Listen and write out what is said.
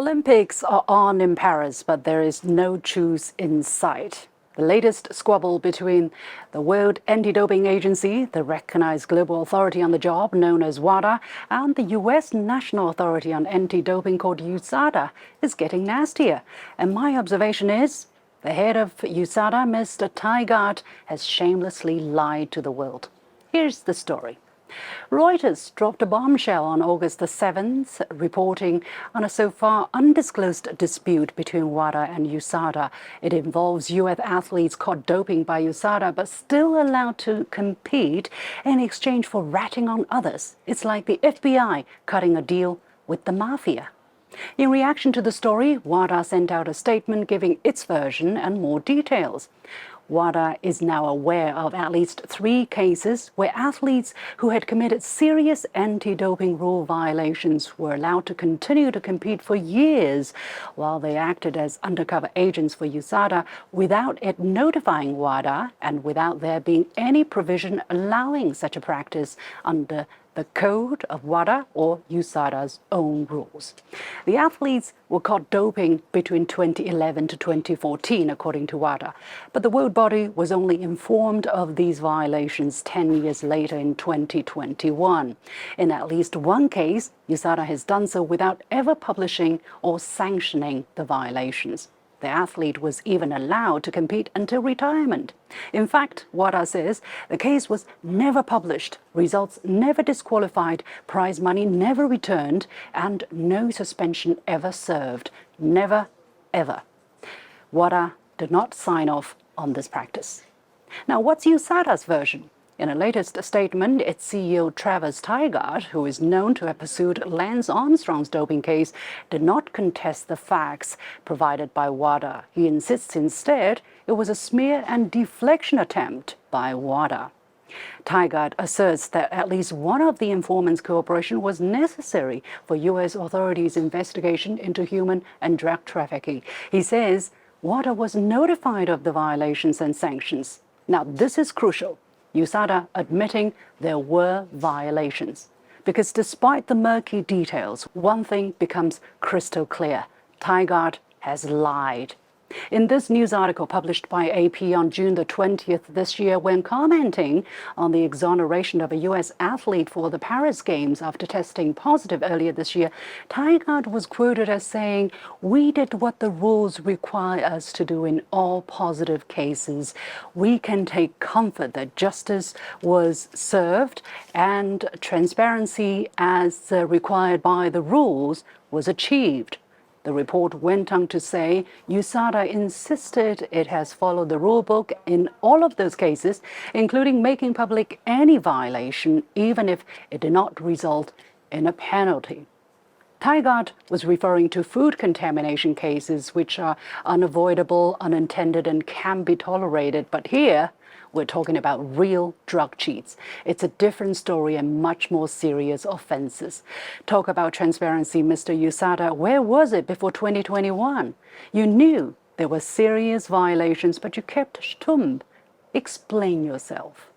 Olympics are on in Paris, but there is no truce in sight. The latest squabble between the World Anti-Doping Agency, the recognized global authority on the job known as WADA, and the U.S. National Authority on Anti-Doping called USADA is getting nastier. And my observation is the head of USADA, Mr. Tygart, has shamelessly lied to the world. Here's the story. Reuters dropped a bombshell on August the 7th, reporting on a so far undisclosed dispute between WADA and USADA. It involves U.S. athletes caught doping by USADA but still allowed to compete in exchange for ratting on others. It's like the FBI cutting a deal with the mafia. In reaction to the story, WADA sent out a statement giving its version and more details. WADA is now aware of at least 3 cases where athletes who had committed serious anti-doping rule violations were allowed to continue to compete for years while they acted as undercover agents for USADA without it notifying WADA and without there being any provision allowing such a practice under the code of WADA or USADA's own rules. The athletes were caught doping between 2011 to 2014, according to WADA, but the world body was only informed of these violations 10 years later in 2021. In at least one case, USADA has done so without ever publishing or sanctioning the violations. The athlete was even allowed to compete until retirement. In fact, WADA says the case was never published, results never disqualified, prize money never returned, and no suspension ever served. Never, ever. WADA did not sign off on this practice. Now, what's USADA's version? In a latest statement, its CEO Travis Tygart, who is known to have pursued Lance Armstrong's doping case, did not contest the facts provided by WADA. He insists instead it was a smear and deflection attempt by WADA. Tygart asserts that at least one of the informants' cooperation was necessary for U.S. authorities' investigation into human and drug trafficking. He says WADA was notified of the violations and sanctions. Now, this is crucial. USADA admitting there were violations. Because despite the murky details, one thing becomes crystal clear. Tygart has lied. In this news article published by AP on June the 20th this year, when commenting on the exoneration of a U.S. athlete for the Paris Games after testing positive earlier this year, Tygart was quoted as saying, "We did what the rules require us to do in all positive cases. We can take comfort that justice was served and transparency as required by the rules was achieved." The report went on to say USADA insisted it has followed the rulebook in all of those cases, including making public any violation, even if it did not result in a penalty. Tygart was referring to food contamination cases, which are unavoidable, unintended, and can be tolerated. But here, we're talking about real drug cheats. It's a different story and much more serious offenses. Talk about transparency, Mr. USADA. Where was it before 2021? You knew there were serious violations, but you kept stum. Explain yourself.